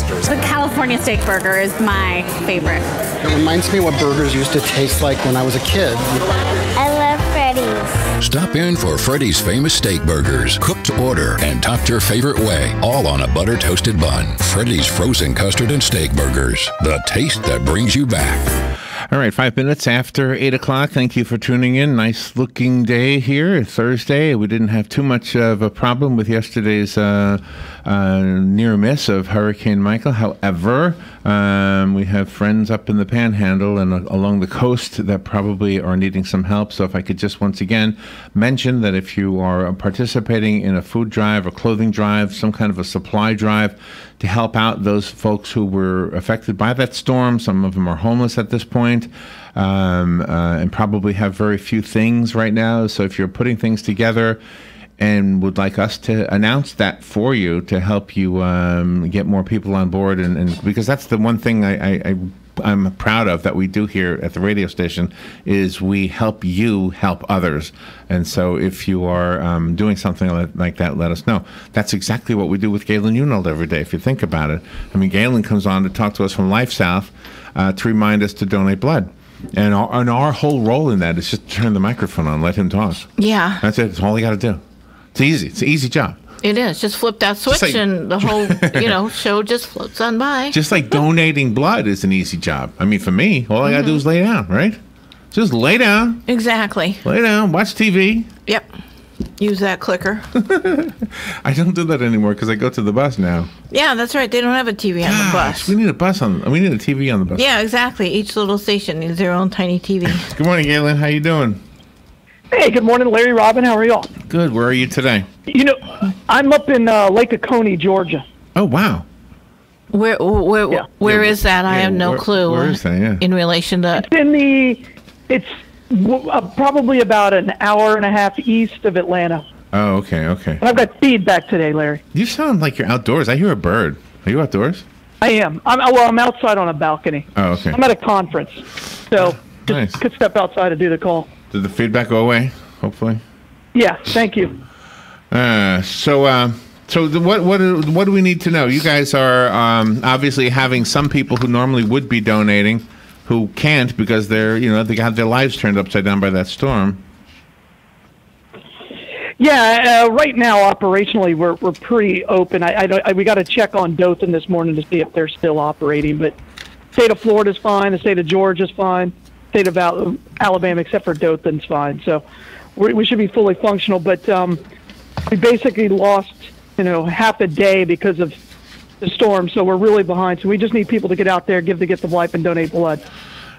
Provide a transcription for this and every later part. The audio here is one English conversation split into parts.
The California steak burger is my favorite. It reminds me what burgers used to taste like when I was a kid. I love Freddy's. Stop in for Freddy's famous steak burgers, cooked to order and topped your favorite way, all on a butter toasted bun. Freddy's frozen custard and steak burgers, the taste that brings you back. All right, 5 minutes after 8 o'clock. Thank you for tuning in. Nice looking day here, Thursday. We didn't have too much of a problem with yesterday's near miss of Hurricane Michael. However, we have friends up in the Panhandle and along the coast that probably are needing some help. So if I could just once again mention that if you are participating in a food drive, a clothing drive, some kind of a supply drive to help out those folks who were affected by that storm, some of them are homeless at this point, and probably have very few things right now. So if you're putting things together and would like us to announce that for you to help you get more people on board, and because that's the one thing I'm proud of that we do here at the radio station is we help you help others. And so if you are doing something like that, let us know. That's exactly what we do with Galen Unald every day, if you think about it. I mean, Galen comes on to talk to us from Life South to remind us to donate blood. And our whole role in that is just turn the microphone on, let him talk. Yeah. That's it. That's all you got to do. It's easy. It's an easy job. It is. Just flip that switch and the whole, show just floats on by. Just like donating blood is an easy job. I mean, for me, all I got to do is lay down, right? Just lay down. Exactly. Lay down, watch TV. Yep. Use that clicker. I don't do that anymore because I go to the bus now. Yeah, that's right. They don't have a TV on the bus. We need a TV on the bus. Yeah, exactly. Each little station needs their own tiny TV. Good morning, Galen. How you doing? Hey, good morning, Larry, Robin. How are y'all? Good. Where are you today? I'm up in Lake Oconee, Georgia. Oh, wow. Where is that? I have no clue. Where is that? Yeah. In relation to... It's probably about an hour and a half east of Atlanta. Oh, okay. And I've got feedback today, Larry. You sound like you're outdoors. I hear a bird. Are you outdoors? I am. I'm outside on a balcony. Oh, okay. I'm at a conference, so nice. Could step outside to do the call. Did the feedback go away? Hopefully. Yeah. Thank you. So what do we need to know? You guys are obviously having some people who normally would be donating who can't because they got their lives turned upside down by that storm. Yeah, right now operationally we're pretty open. We got to check on Dothan this morning to see if they're still operating. But state of Florida's fine, the state of Georgia's fine, state of Alabama except for Dothan's fine. So we should be fully functional. But we basically lost half a day because of the storm, so we're really behind. So we just need people to get out there, give the gift of life, and donate blood.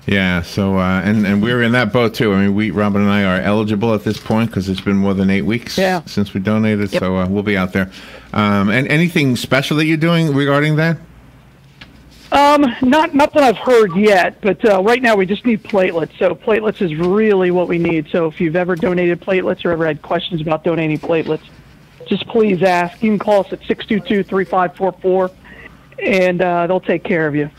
Yeah, so and we're in that boat too. I mean, Robin and I are eligible at this point because it's been more than 8 weeks since we donated. Yep. So we'll be out there. And anything special that you're doing regarding that? Not that I've heard yet, but right now we just need platelets. So platelets is really what we need. So if you've ever donated platelets or ever had questions about donating platelets, just please ask. You can call us at 622-3544, and they'll take care of you.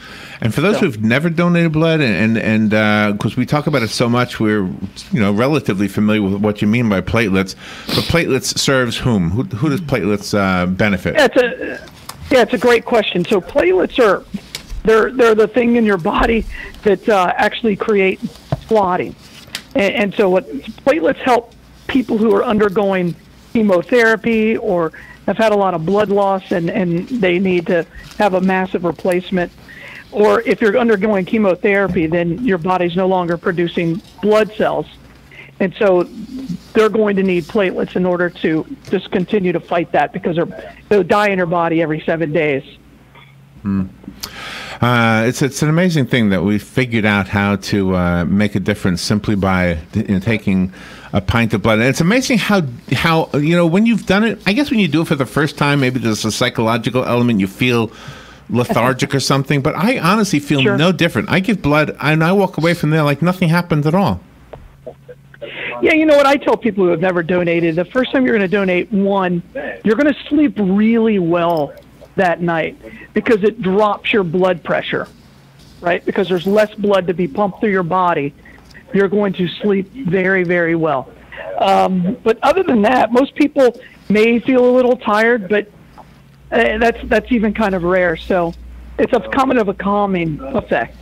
And for those who've never donated blood, and because we talk about it so much, we're relatively familiar with what you mean by platelets. But platelets serves whom? Who does platelets benefit? It's a great question. So platelets they're the thing in your body that actually create clotting, and so what platelets help people who are undergoing chemotherapy or have had a lot of blood loss and they need to have a massive replacement. Or if you're undergoing chemotherapy, then your body's no longer producing blood cells. And so they're going to need platelets in order to just continue to fight that because they'll die in your body every 7 days. It's an amazing thing that we figured out how to make a difference simply by taking a pint of blood. And it's amazing how when you've done it, I guess when you do it for the first time, maybe there's a psychological element, you feel lethargic or something, but I honestly feel no different. I give blood and I walk away from there like nothing happened at all. Yeah, you know what I tell people who have never donated, the first time you're going to donate you're going to sleep really well that night because it drops your blood pressure, right? Because there's less blood to be pumped through your body. You're going to sleep very, very well. But other than that, most people may feel a little tired, but that's even kind of rare. So It's a comment of a calming effect.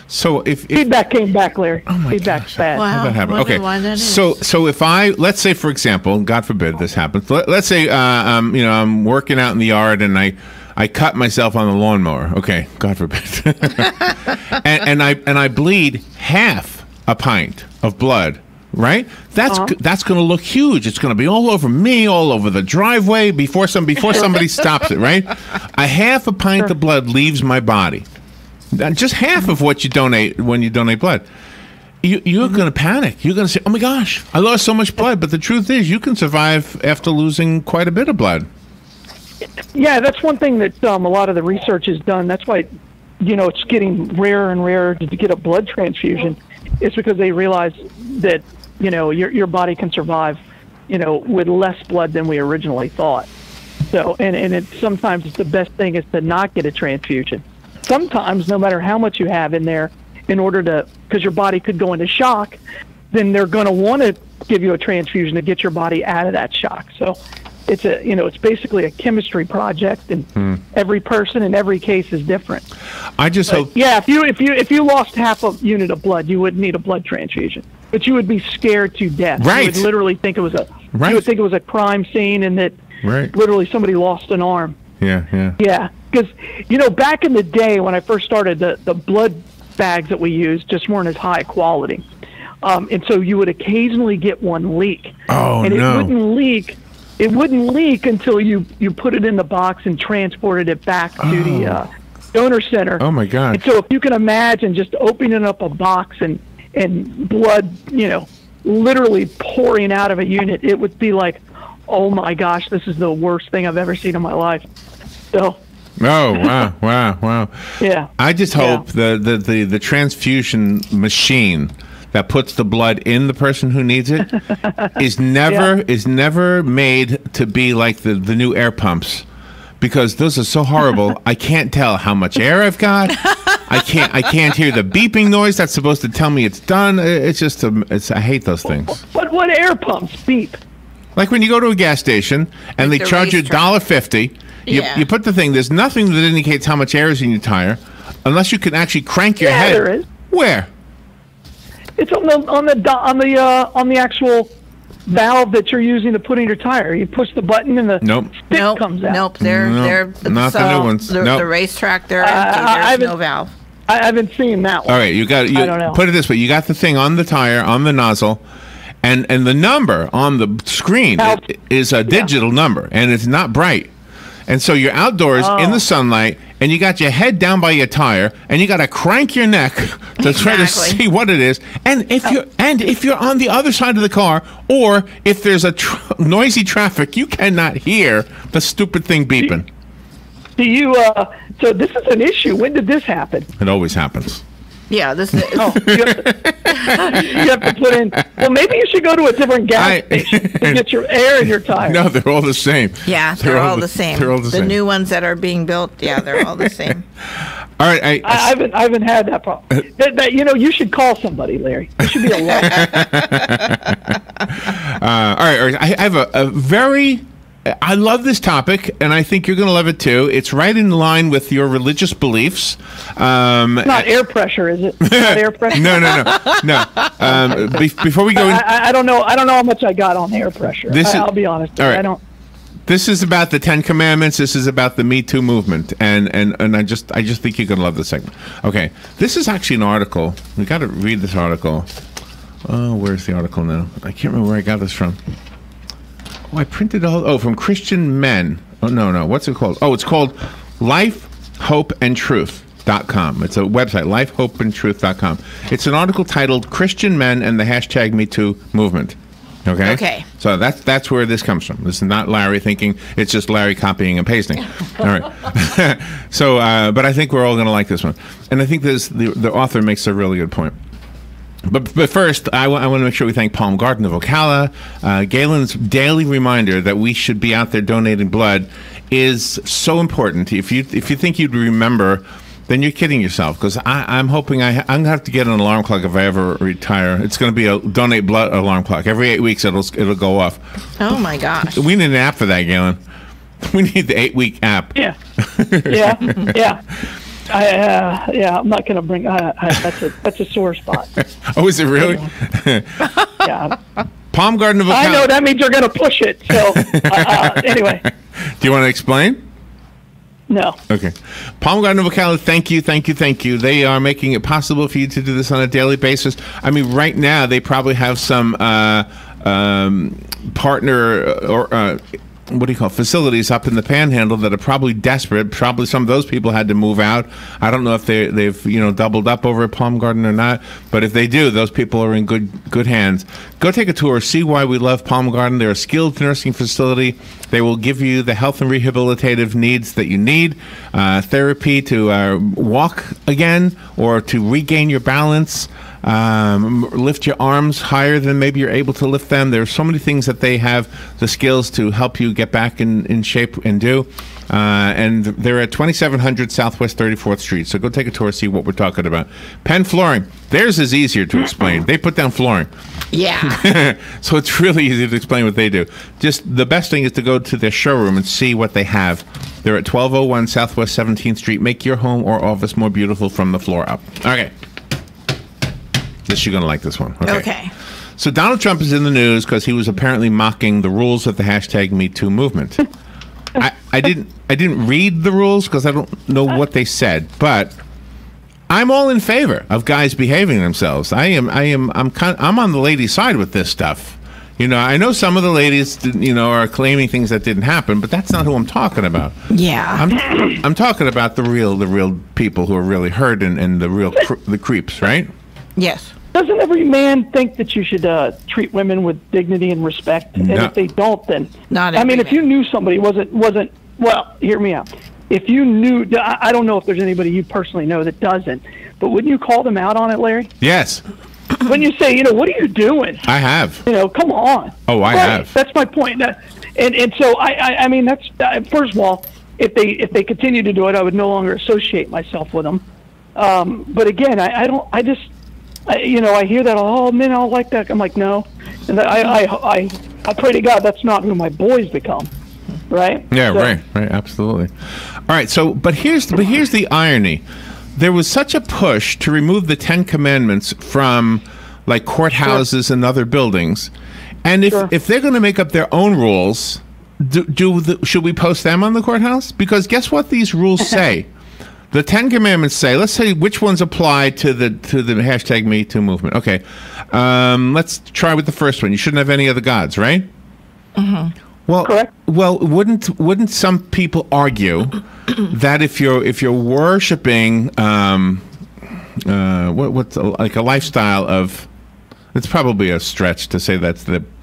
So if Feedback came back, Larry. Oh my Feedback's gosh. bad. Wow. How'd that happen? Wonder Okay. why that is. So if let's say, for example, God forbid this happens. Let's say, I'm working out in the yard and I cut myself on the lawnmower. Okay, God forbid. and I bleed half a pint of blood. Right? That's going to look huge. It's going to be all over me, all over the driveway before somebody stops it. Right? A half a pint of blood leaves my body. Just half of what you donate when you donate blood. You're going to panic. You're going to say, "Oh my gosh, I lost so much blood." But the truth is, you can survive after losing quite a bit of blood. Yeah, that's one thing that a lot of the research is done. That's why, it's getting rarer and rarer to get a blood transfusion. It's because they realize that, your body can survive, with less blood than we originally thought. So, and sometimes it's the best thing is to not get a transfusion. Sometimes, no matter how much you have in there, because your body could go into shock, then they're going to want to give you a transfusion to get your body out of that shock. So, it's basically a chemistry project, and every person in every case is different. I just hope. Yeah, if you lost half a unit of blood, you wouldn't need a blood transfusion, but you would be scared to death. Right. You would literally think it was you would think it was a crime scene, and that literally somebody lost an arm. Yeah. Yeah, because back in the day when I first started, the blood bags that we used just weren't as high quality, and so you would occasionally get one leak. Oh, and no. It wouldn't leak. It wouldn't leak until you put it in the box and transported it back to the donor center. Oh my God! And so if you can imagine just opening up a box and blood, literally pouring out of a unit, it would be like, oh my gosh, this is the worst thing I've ever seen in my life. So. Oh wow! Yeah. I just hope the transfusion machine that puts the blood in the person who needs it is never made to be like the new air pumps, because those are so horrible. I can't tell how much air I've got. I can't hear the beeping noise that's supposed to tell me it's done. It's just I hate those things. But what air pumps beep? Like when you go to a gas station and they charge you $1.50. You put the thing. There's nothing that indicates how much air is in your tire, unless you can actually crank your head. There is. Where? It's on the actual valve that you're using to put in your tire. You push the button and the stick comes out. Nope. They're not the new ones. The racetrack. There's no valve. I haven't seen that one. All right, I don't know. Put it this way: you got the thing on the tire, on the nozzle, and the number on the screen is a digital number, and it's not bright. And so you're outdoors in the sunlight, and you got your head down by your tire, and you got to crank your neck to try to see what it is. And if you're on the other side of the car, or if there's a noisy traffic, you cannot hear the stupid thing beeping. So this is an issue. When did this happen? It always happens. Yeah, this is. You have to put in. Well, maybe you should go to a different gas station to get your air in your tire. No, they're all the same. Yeah, they're all the same. They're all the same. The new ones that are being built, they're all the same. All right, I haven't had that problem. You should call somebody, Larry. You should be alone. All right. I have a very. I love this topic, and I think you're going to love it too. It's right in line with your religious beliefs. It's not air pressure, is it? It's not air pressure. No. Before we go, I don't know. I don't know how much I got on air pressure. I'll be honest. All right. I don't. This is about the 10 Commandments. This is about the Me Too movement, and I just think you're going to love this segment. Okay, this is actually an article. We got to read this article. Oh, where's the article now? I can't remember where I got this from. Oh, I printed from Christian Men. Oh, no. What's it called? Oh, it's called lifehopeandtruth.com. It's a website, lifehopeandtruth.com. It's an article titled Christian Men and the hashtag Me Too movement. Okay. So that's where this comes from. This is not Larry thinking. It's just Larry copying and pasting. All right. So, but I think we're all going to like this one. And I think the author makes a really good point. But first, I want to make sure we thank Palm Garden of Ocala. Galen's daily reminder that we should be out there donating blood is so important. If you think you'd remember, then you're kidding yourself. Because I'm hoping I'm going to have to get an alarm clock if I ever retire. It's going to be a donate blood alarm clock. Every 8 weeks, it'll go off. Oh my gosh! We need an app for that, Galen. We need the 8-week app. Yeah. Yeah, I'm not going to bring. That's a sore spot. Oh, is it really? Yeah. Palm Garden of Ocala. I know that means you're going to push it. So anyway. Do you want to explain? No. Okay. Palm Garden of Ocala, thank you. They are making it possible for you to do this on a daily basis. I mean, right now, they probably have some partner or what do you call it, facilities up in the Panhandle that are probably desperate. Probably some of those people had to move out. I don't know if they've doubled up over at Palm Garden or not, but if they do, those people are in good hands. Go take a tour. See why we love Palm Garden. They're a skilled nursing facility. They will give you the health and rehabilitative needs that you need, therapy to walk again or to regain your balance. Lift your arms higher than maybe you're able to lift them. There are so many things that they have the skills to help you get back in shape and do. And they're at 2700 Southwest 34th Street. So go take a tour, see what we're talking about. Penn Flooring. Theirs is easier to explain. They put down flooring. Yeah. So it's really easy to explain what they do. Just the best thing is to go to their showroom and see what they have. They're at 1201 Southwest 17th Street. Make your home or office more beautiful from the floor up. Okay. You're going to like this one. Okay. So Donald Trump is in the news because he was apparently mocking the rules of the hashtag Me Too movement. I didn't read the rules because I don't know what they said, but I'm all in favor of guys behaving themselves. I'm on the ladies' side with this stuff. I know some of the ladies, are claiming things that didn't happen, but that's not who I'm talking about. Yeah. I'm talking about the real people who are really hurt and the creeps, right? Yes. Doesn't every man think that you should treat women with dignity and respect? No. And if they don't, then Not I mean, every if you knew somebody wasn't well, hear me out. If you knew, I don't know if there's anybody you personally know that doesn't, but wouldn't you call them out on it, Larry? Yes. When you say, what are you doing? I have. Come on. Oh, I have. That's my point. And so I mean, that's first of all, if they continue to do it, I would no longer associate myself with them. But again, I hear that, oh, men don't like that. I'm like, no. And I pray to God that's not who my boys become. Right? Yeah, so. Right, absolutely. All right, so, but here's the irony. There was such a push to remove the 10 Commandments from, like, courthouses and other buildings. And if they're going to make up their own rules, should we post them on the courthouse? Because guess what these rules say? The 10 Commandments say, let's say which ones apply to the hashtag Me Too movement. Okay, let's try with the first one. You shouldn't have any other gods, right? Mm-hmm. Well, correct. Well, wouldn't some people argue that if you're worshiping what's like a lifestyle of, it's probably a stretch to say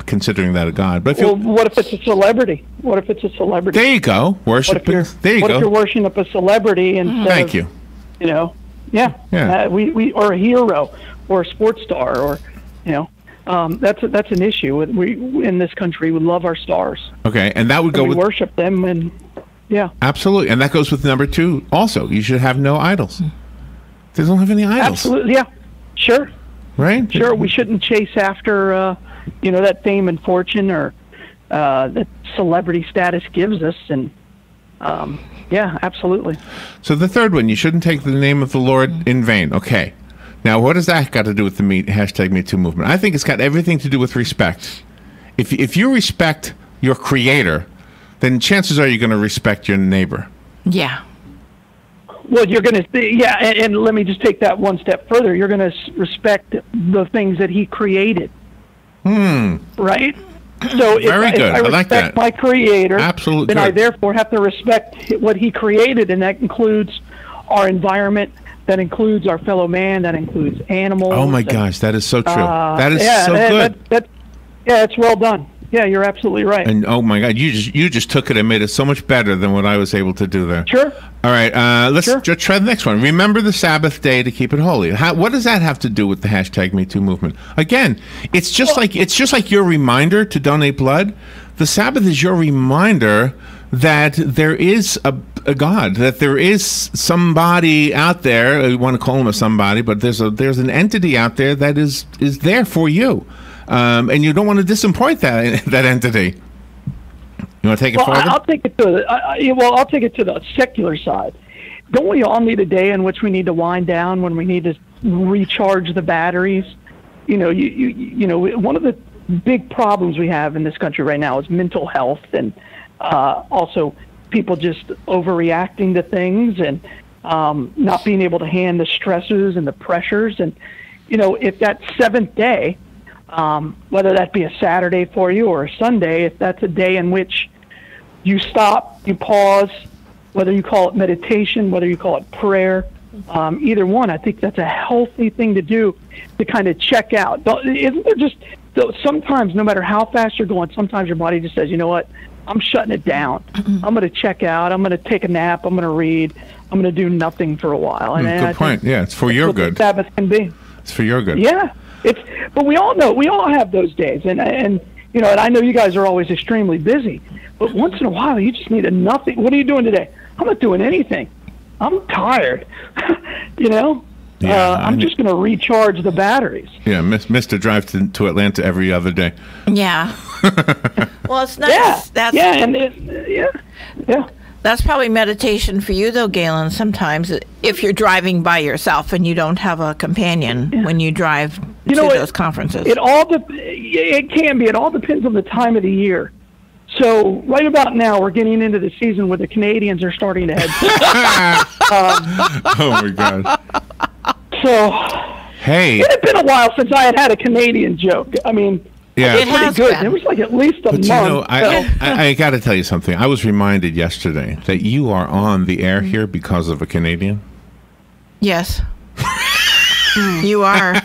considering that a god. But what if it's a celebrity? There you go. Worshiping. What if you're worshiping a celebrity instead Thank you. Yeah. We or a hero or a sports star or that's an issue. We in this country we love our stars. Okay, and that would go with worship them and absolutely, and that goes with number 2 also. You should have no idols. They don't have any idols. Absolutely, yeah, sure. Right? Sure, we shouldn't chase after that fame and fortune or that celebrity status gives us, and absolutely. So the third one, you shouldn't take the name of the Lord in vain. Okay. Now, what does that got to do with the hashtag Me Too movement? I think it's got everything to do with respect. If you respect your creator, then chances are you're going to respect your neighbor. Yeah. Well, you're going to, and let me just take that one step further. You're going to respect the things that he created. Right? So if I respect my creator, absolutely, then I therefore have to respect what he created, and that includes our environment. That includes our fellow man. That includes animals. Oh my gosh, that is so true. That is so good. It's well done. Yeah, you're absolutely right. And oh my God, you just took it and made it so much better than what I was able to do there. Sure. All right, let's just try the next one. Remember the Sabbath day to keep it holy. What does that have to do with the hashtag Me Too movement? Again, it's just like your reminder to donate blood. The Sabbath is your reminder that there is a God, that there is somebody out there. You want to call him a somebody, but there's an entity out there that is there for you, and you don't want to disappoint that entity. You want to take it further? I'll take it to I'll take it to the secular side. don't we all need a day in which we need to wind down, when we need to recharge the batteries? You know, one of the big problems we have in this country right now is mental health, and also people just overreacting to things, and not being able to handle the stresses and the pressures. And, you know, if that seventh day, whether that be a Saturday for you or a Sunday, if that's a day in which you stop, you pause, whether you call it meditation, whether you call it prayer, either one, I think that's a healthy thing to do, to kind of check out. Isn't there just, sometimes, no matter how fast you're going, sometimes your body just says, you know what, I'm shutting it down. I'm going to check out. I'm going to take a nap. I'm going to read. I'm going to do nothing for a while. And good point. Yeah, it's for your good. Sabbath can be. It's for your good. Yeah, but we all know, we all have those days, and you know, and I know you guys are always extremely busy, but once in a while you just need a nothing. What are you doing today? I'm not doing anything. I'm tired. You know. Yeah, I'm just going to recharge the batteries. Yeah, missed a drive to Atlanta every other day. Yeah. Well, it's nice. Yeah, yeah. That's probably meditation for you, though, Galen, sometimes, if you're driving by yourself and you don't have a companion when you drive to those conferences. It can be. It all depends on the time of the year. So right about now, we're getting into the season where the Canadians are starting to head. Oh, my God. So, hey, it had been a while since I had a Canadian joke. I mean, yeah, it was pretty good. It was like at least a month. You know, I got to tell you something. I was reminded yesterday that you are on the air here because of a Canadian. Yes. You are.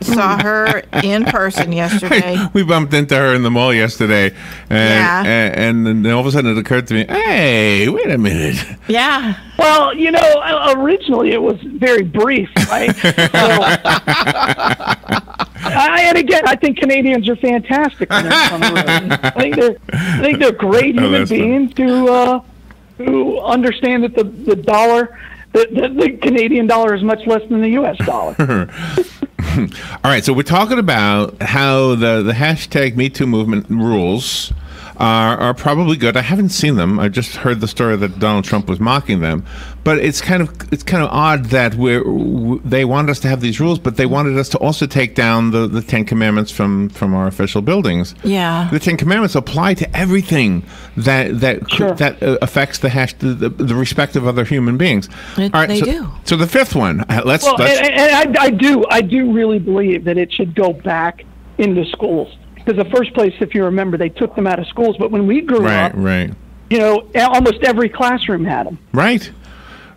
Saw her in person yesterday. We bumped into her in the mall yesterday, and then all of a sudden it occurred to me, hey, wait a minute. Yeah. Well, you know, originally it was very brief, right? And again, I think Canadians are fantastic when they're on the road. I think they're great human beings who understand that the dollar, the Canadian dollar is much less than the U.S. dollar. All right, so we're talking about how the hashtag #MeToo movement rules are probably good. I haven't seen them. I just heard the story that Donald Trump was mocking them. But it's kind of odd that they wanted us to have these rules, but they wanted us to also take down the Ten Commandments from our official buildings. Yeah, the Ten Commandments apply to everything that affects the respect of other human beings. All right, they do. So the fifth one. Let's. And I do really believe that it should go back into schools. Because the first place, if you remember, they took them out of schools. But when we grew up, you know, almost every classroom had them. Right.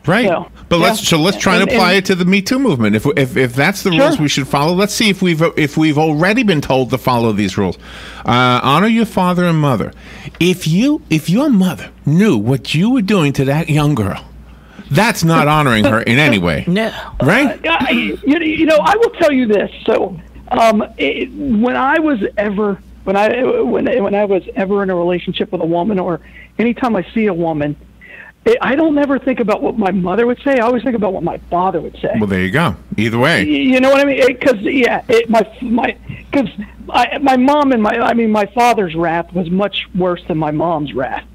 So, but let's try and apply it to the Me Too movement. If that's the rules we should follow, let's see if we've already been told to follow these rules. Honor your father and mother. If your mother knew what you were doing to that young girl, that's not honoring her in any way. No. Right? You know, I will tell you this. So. When I was ever in a relationship with a woman, or anytime I see a woman, I don't ever think about what my mother would say. I always think about what my father would say. Well, there you go. Either way, you know what I mean? Because my mom and my father's wrath was much worse than my mom's wrath.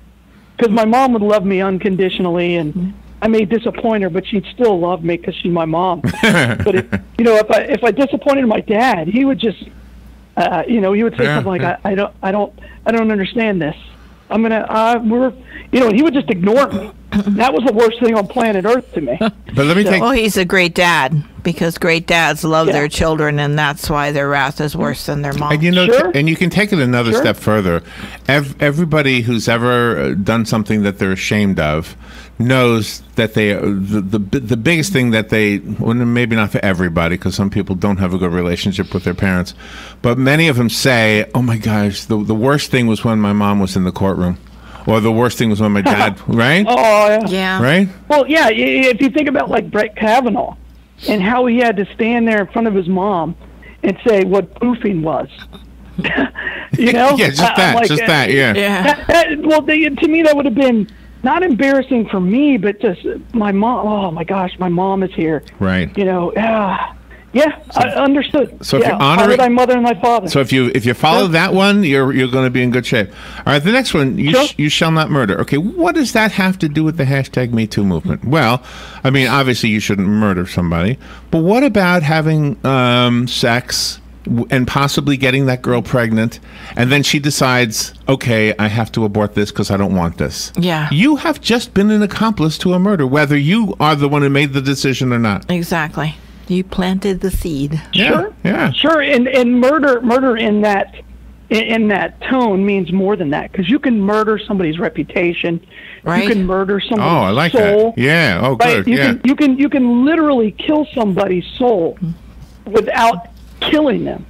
Because my mom would love me unconditionally, and I may disappoint her, but she'd still love me because she's my mom. But if I disappointed my dad, he would just, he would say something like, I don't understand this. I'm gonna, and he would just ignore me. That was the worst thing on planet Earth to me. But let me think. Well, he's a great dad, because great dads love their children, and that's why their wrath is worse than their mom. And and you can take it another step further. Everybody who's ever done something that they're ashamed of knows that the biggest thing that maybe not for everybody, because some people don't have a good relationship with their parents, but many of them say, oh my gosh, the worst thing was when my mom was in the courtroom. Or the worst thing was when my dad, right? Oh, yeah. Right? Well, yeah, if you think about like Brett Kavanaugh and how he had to stand there in front of his mom and say what boofing was. You know? Yeah, just that, yeah. Well, to me, that would have been not embarrassing for me, but just my mom. Oh, my gosh, my mom is here. Right. You know, Yeah, I understood. So if yeah, you're honoring, honor thy mother and thy father. So if you follow that one, you're going to be in good shape. All right, the next one, you shall not murder. Okay, what does that have to do with the hashtag Me Too movement? Well, I mean, obviously you shouldn't murder somebody, but what about having sex and possibly getting that girl pregnant, and then she decides, okay, I have to abort this because I don't want this. Yeah. You have just been an accomplice to a murder, whether you are the one who made the decision or not. Exactly. You planted the seed. Sure. Yeah. Sure. And murder in that tone means more than that, because you can murder somebody's reputation. Right. You can murder somebody's soul. Oh, I like that. Yeah. Oh, good. Right? You can literally kill somebody's soul without killing them.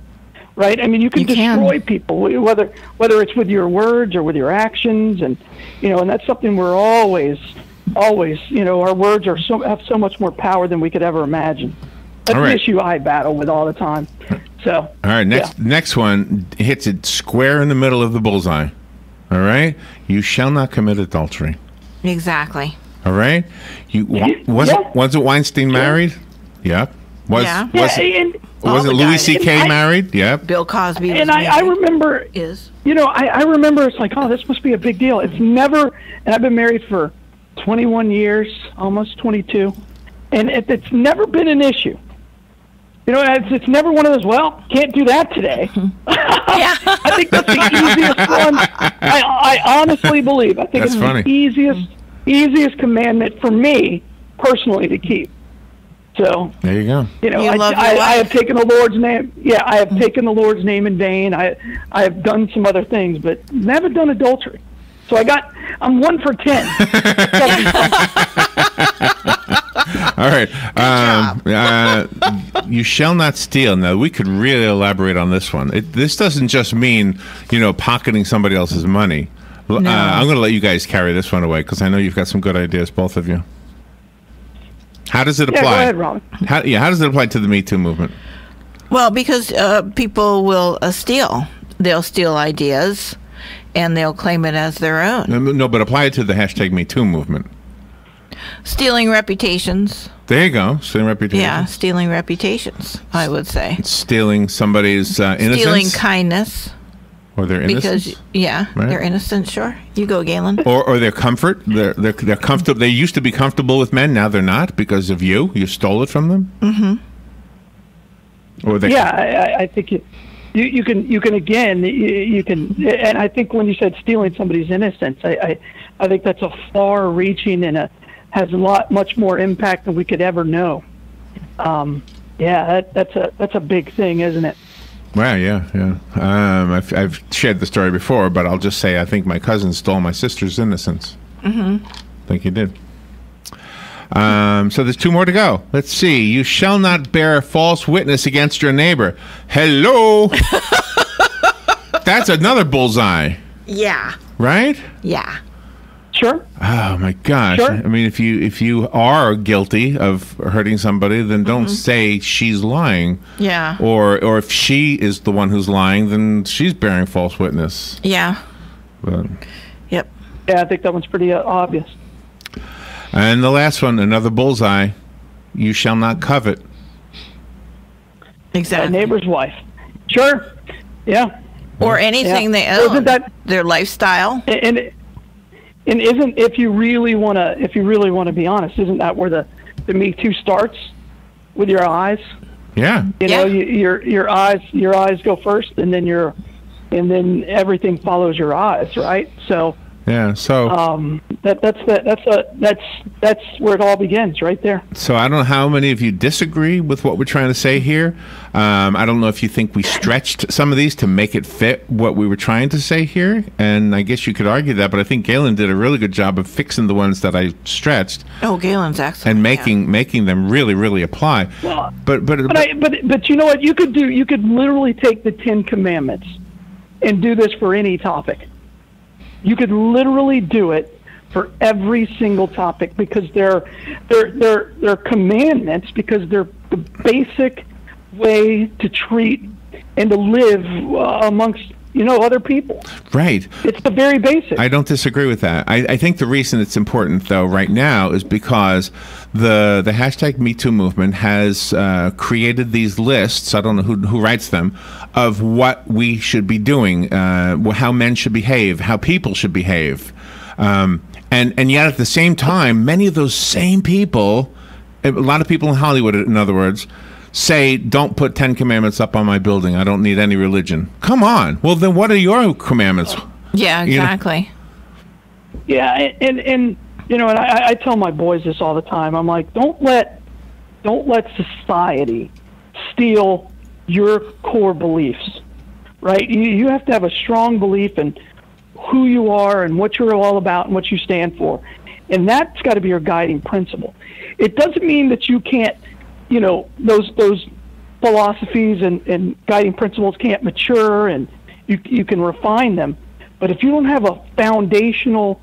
Right? I mean, you can destroy people, whether it's with your words or with your actions, and and that's something we're always, our words have so much more power than we could ever imagine. That's an issue I battle with all the time. So, all right, next one hits it square in the middle of the bullseye. All right, you shall not commit adultery. Exactly. All right, wasn't Weinstein married? Yep. Was it Louis C.K. married? Yep. Bill Cosby. And I remember I remember it's like, oh, this must be a big deal. It's never, and I've been married for 21 years, almost 22, and it's never been an issue. It's never one of those, well, can't do that today. I think that's the easiest one. I honestly believe. I think it's the easiest commandment for me personally to keep. So there you go. I have taken the Lord's name. Yeah, I have taken the Lord's name in vain. I have done some other things, but never done adultery. So I'm 1 for 10. All right. You shall not steal. Now, we could really elaborate on this one. This doesn't just mean, pocketing somebody else's money. No. I'm going to let you guys carry this one away because I know you've got some good ideas, both of you. How does it apply? Yeah, go ahead, Ron. How does it apply to the Me Too movement? Well, because people will steal. They'll steal ideas, and they'll claim it as their own. No, but apply it to the hashtag Me Too movement. Stealing reputations. There you go. Stealing reputations. Yeah, stealing reputations, I would say. Stealing somebody's innocence? Stealing kindness. Or their innocence? Because, they're innocent, sure. You go, Galen. Or their comfort. They're comfortable. They used to be comfortable with men. Now they're not because of you. You stole it from them? Mm-hmm. I think you can again, and I think when you said stealing somebody's innocence, I think that's a far-reaching and has much more impact than we could ever know. That's a big thing, isn't it? Well, yeah. I've shared the story before, but I'll just say I think my cousin stole my sister's innocence. Mm-hmm. I think he did. So there's 2 more to go. Let's see. You shall not bear false witness against your neighbor. Hello. That's another bullseye. Yeah. Right? Yeah. Sure. Oh my gosh! Sure. I mean, if you are guilty of hurting somebody, then don't say she's lying. Yeah. Or if she is the one who's lying, then she's bearing false witness. Yeah. But, yep. Yeah, I think that one's pretty obvious. And the last one, another bullseye. You shall not covet. Exactly. A neighbor's wife. Sure. Yeah. Or anything they own. Isn't that their lifestyle? And isn't, if you really want to be honest, isn't that where the Me Too starts, with your eyes? Yeah. Your eyes go first, and then everything follows your eyes, right? So. Yeah. So. That's where it all begins, right there. So I don't know how many of you disagree with what we're trying to say here. I don't know if you think we stretched some of these to make it fit what we were trying to say here, and I guess you could argue that. But I think Galen did a really good job of fixing the ones that I stretched. Oh, Galen's excellent. And making them really, really apply. Well, but you know what you could do? You could literally take the 10 Commandments and do this for any topic. You could literally do it for every single topic because they're commandments, because they're the basic way to treat and to live amongst other people. Right. It's the very basic. I don't disagree with that. I think the reason it's important, though, right now is because the hashtag MeToo movement has created these lists, I don't know who writes them, of what we should be doing, how men should behave, how people should behave. And yet at the same time, many of those same people, a lot of people in Hollywood, in other words, say, don't put 10 commandments up on my building. I don't need any religion. Come on. Well, then what are your commandments? Yeah, exactly. Yeah, and I tell my boys this all the time. I'm like, don't let society steal your core beliefs, right? You have to have a strong belief in who you are and what you're all about and what you stand for. And that's got to be your guiding principle. It doesn't mean that you can't, those philosophies and guiding principles can't mature and you can refine them. But if you don't have a foundational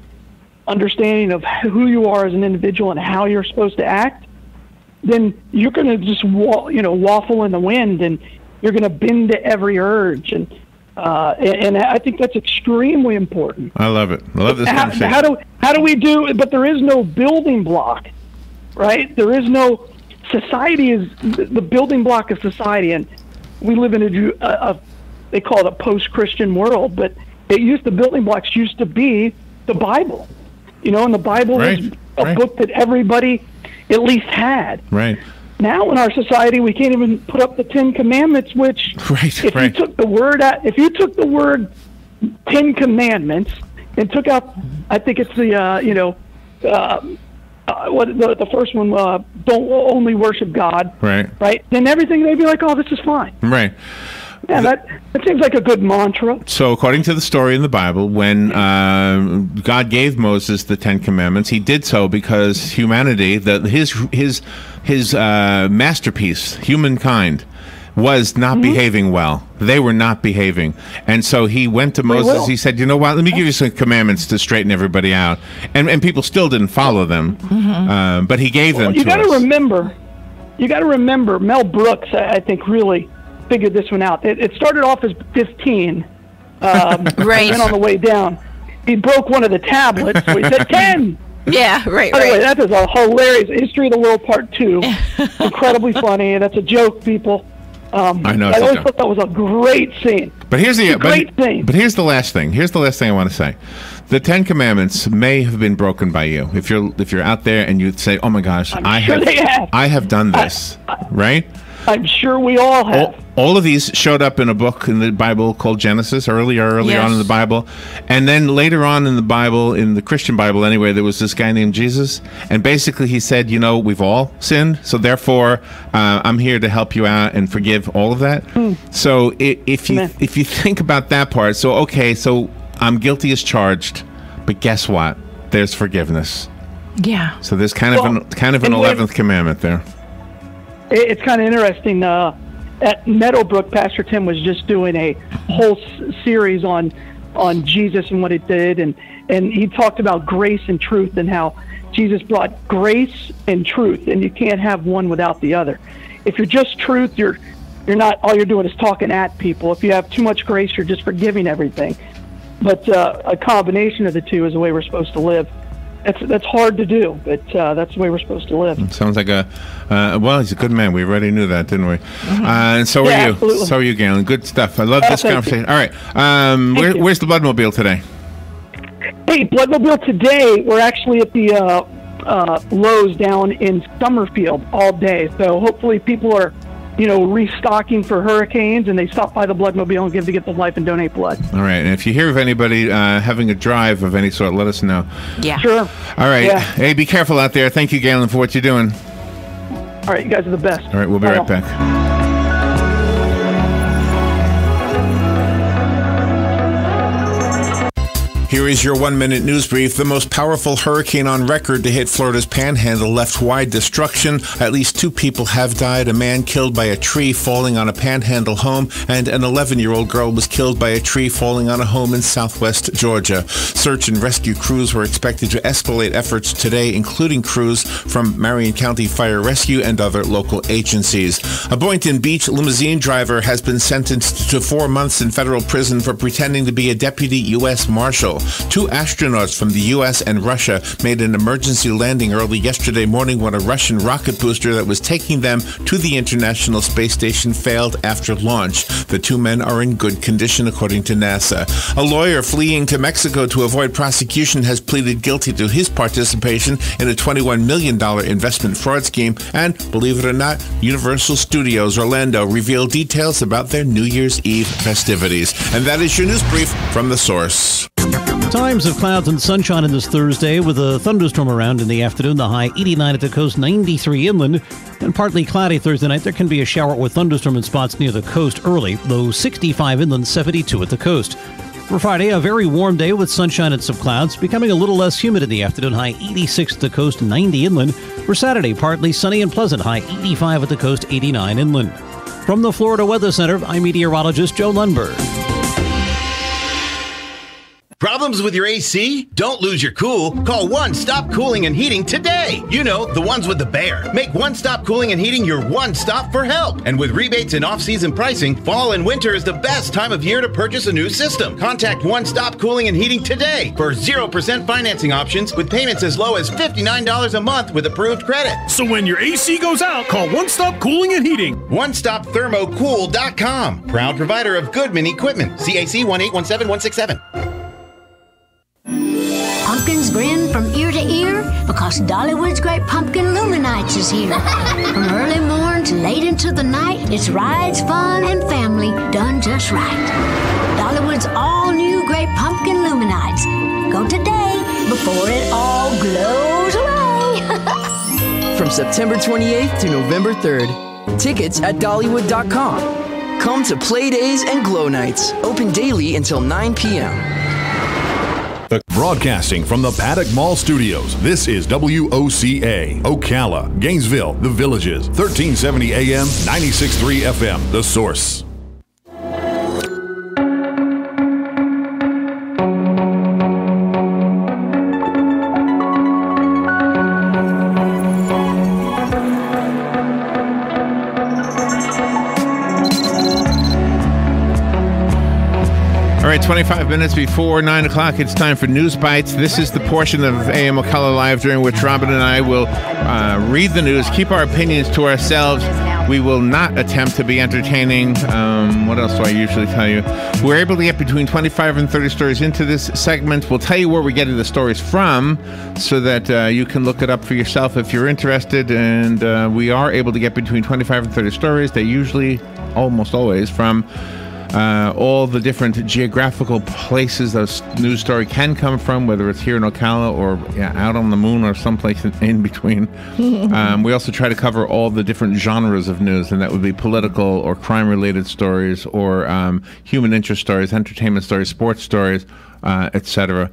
understanding of who you are as an individual and how you're supposed to act, then you're going to just waffle in the wind, and you're going to bend to every urge. And I think that's extremely important. I love it. I love this conversation. How do we do? But there is no building block, right? There is no society is the building block of society, and we live in a they call it a post-Christian world, but the building blocks used to be the Bible, and the Bible was a book that everybody at least had. Right. Now in our society, we can't even put up the 10 Commandments, which you took the word out, if you took the word 10 Commandments and took out, I think it's the the first one, don't only worship God. Right. Then everything, they'd be like, oh, this is fine. Right. Yeah, that seems like a good mantra. So, according to the story in the Bible, when God gave Moses the 10 Commandments, he did so because humanity, his masterpiece, humankind, was not behaving well. They were not behaving. And so he went to Moses. He said, you know what, let me give you some commandments to straighten everybody out. And people still didn't follow them. But he gave them to us. You got to remember, Mel Brooks, I think, really figured this one out. It started off as 15. Right. And on the way down, he broke one of the tablets, so he said 10. Yeah, right. By the way, that is a hilarious History of the World Part 2. Incredibly funny. That's a joke, people. I know. I always thought that was a great scene. But here's the great scene. But here's the last thing. Here's the last thing I want to say. The 10 Commandments may have been broken by you. If you're out there and you say, "Oh my gosh, I have done this," right? I'm sure we all have. All of these showed up in a book in the Bible called Genesis, earlier on in the Bible. And then later on in the Bible, in the Christian Bible anyway, there was this guy named Jesus. And basically he said, we've all sinned, so therefore I'm here to help you out and forgive all of that. So if you think about that part, so I'm guilty as charged, but guess what? There's forgiveness. Yeah. So there's kind of an 11th commandment there. It's kind of interesting. At Meadowbrook, Pastor Tim was just doing a whole series on Jesus and what it did, and he talked about grace and truth and how Jesus brought grace and truth, and you can't have one without the other. If you're just truth, you're not. All you're doing is talking at people. If you have too much grace, you're just forgiving everything. But a combination of the two is the way we're supposed to live. That's hard to do, but that's the way we're supposed to live. Sounds like he's a good man. We already knew that, didn't we? And so are you. Absolutely. So are you, Galen. Good stuff. I love this conversation. All right. Where's the Bloodmobile today? Hey, Bloodmobile today, we're actually at the Lowe's down in Summerfield all day. So hopefully people are restocking for hurricanes, and they stop by the Bloodmobile and give to get the life and donate blood. All right. And if you hear of anybody having a drive of any sort, let us know. Yeah. Sure. All right. Yeah. Hey, be careful out there. Thank you, Galen, for what you're doing. All right. You guys are the best. All right. We'll be right back. Here is your 1-minute news brief. The most powerful hurricane on record to hit Florida's panhandle left wide destruction. At least 2 people have died. A man killed by a tree falling on a panhandle home, and an 11-year-old girl was killed by a tree falling on a home in southwest Georgia. Search and rescue crews were expected to escalate efforts today, including crews from Marion County Fire Rescue and other local agencies. A Boynton Beach limousine driver has been sentenced to 4 months in federal prison for pretending to be a deputy U.S. Marshal. 2 astronauts from the U.S. and Russia made an emergency landing early yesterday morning when a Russian rocket booster that was taking them to the International Space Station failed after launch. The 2 men are in good condition, according to NASA. A lawyer fleeing to Mexico to avoid prosecution has pleaded guilty to his participation in a $21 million investment fraud scheme. And, believe it or not, Universal Studios Orlando revealed details about their New Year's Eve festivities. And that is your news brief from The Source. Times of clouds and sunshine on this Thursday with a thunderstorm around in the afternoon. The high 89 at the coast, 93 inland. And partly cloudy Thursday night. There can be a shower or thunderstorm in spots near the coast early, though 65 inland, 72 at the coast. For Friday, a very warm day with sunshine and some clouds, becoming a little less humid in the afternoon. High 86 at the coast, 90 inland. For Saturday, partly sunny and pleasant. High 85 at the coast, 89 inland. From the Florida Weather Center, I'm meteorologist Joe Lundberg. Problems with your AC? Don't lose your cool. Call One Stop Cooling and Heating today. You know, the ones with the bear. Make One Stop Cooling and Heating your one stop for help. And with rebates and off-season pricing, fall and winter is the best time of year to purchase a new system. Contact One Stop Cooling and Heating today for 0% financing options with payments as low as $59 a month with approved credit. So when your AC goes out, call One Stop Cooling and Heating. OneStopThermoCool.com. Proud provider of Goodman equipment. CAC 1817167. Pumpkins grin from ear to ear because Dollywood's Great Pumpkin Luminites is here. From early morn to late into the night, it's rides, fun, and family done just right. Dollywood's all-new Great Pumpkin Luminites. Go today before it all glows away. From September 28th to November 3rd, tickets at Dollywood.com. Come to Play Days and Glow Nights, open daily until 9 p.m. Broadcasting from the Paddock Mall Studios, this is WOCA, Ocala, Gainesville, The Villages, 1370 AM, 96.3 FM, The Source. All right, 25 minutes before 9 o'clock, it's time for News Bites. This is the portion of AM Ocala Live during which Robin and I will read the news, keep our opinions to ourselves. We will not attempt to be entertaining. What else do I usually tell you? We're able to get between 25 and 30 stories into this segment. We'll tell you where we're getting the stories from so that you can look it up for yourself if you're interested. And we are able to get between 25 and 30 stories. They're usually, almost always, from all the different geographical places the news story can come from, whether it's here in Ocala or out on the moon or someplace in between. We also try to cover all the different genres of news, and that would be political or crime-related stories or human interest stories, entertainment stories, sports stories, etc.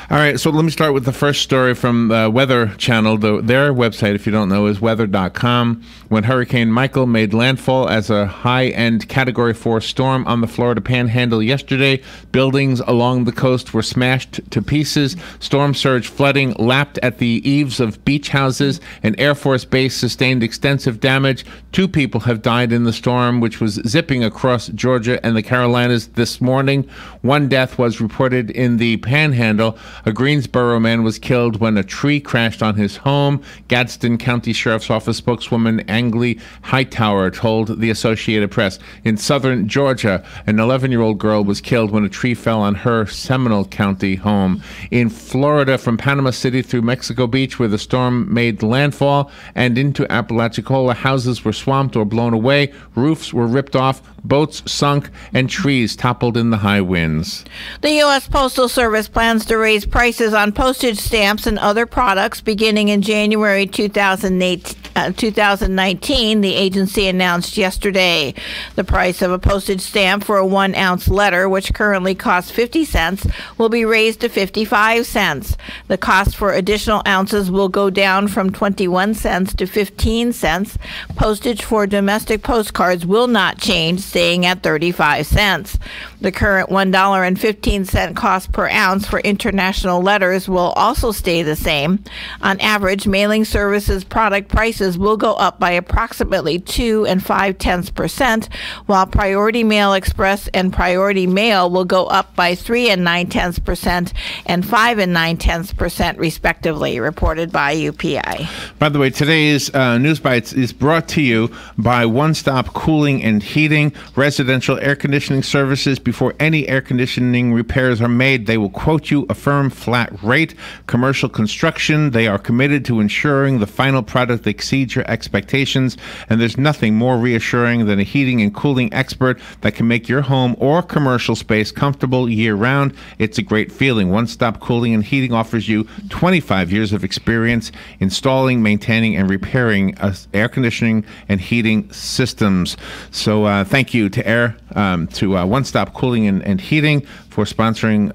All right, so let me start with the first story from the Weather Channel. Their website, if you don't know, is weather.com. When Hurricane Michael made landfall as a high-end Category 4 storm on the Florida Panhandle yesterday, buildings along the coast were smashed to pieces. Storm surge flooding lapped at the eaves of beach houses. An Air Force base sustained extensive damage. 2 people have died in the storm, which was zipping across Georgia and the Carolinas this morning. 1 death was reported in the Panhandle. A Greensboro man was killed when a tree crashed on his home. Gadsden County Sheriff's Office spokeswoman Angli Hightower told the Associated Press. In southern Georgia, an 11-year-old girl was killed when a tree fell on her Seminole County home. In Florida, from Panama City through Mexico Beach, where the storm made landfall, and into Apalachicola, houses were swamped or blown away, roofs were ripped off, boats sunk, and trees toppled in the high winds. The U.S. Postal Service plans to raise prices on postage stamps and other products beginning in January 2018 2019, the agency announced yesterday. The price of a postage stamp for a 1-ounce letter, which currently costs 50 cents, will be raised to 55 cents. The cost for additional ounces will go down from 21 cents to 15 cents. Postage for domestic postcards will not change, staying at 35 cents. The current $1.15 cost per ounce for international letters will also stay the same. On average, mailing services product prices will go up by approximately 2 5/10%, while Priority Mail Express and Priority Mail will go up by 3 9/10% and 5 9/10% respectively, reported by UPI. By the way, today's News Bites is brought to you by One Stop Cooling and Heating, residential air conditioning services. Before any air conditioning repairs are made, they will quote you a firm flat rate. Commercial construction, they are committed to ensuring the final product exceeds your expectations, and there's nothing more reassuring than a heating and cooling expert that can make your home or commercial space comfortable year-round. It's a great feeling. One Stop Cooling and Heating offers you 25 years of experience installing, maintaining, and repairing air conditioning and heating systems. So thank you to One Stop Cooling and Heating for sponsoring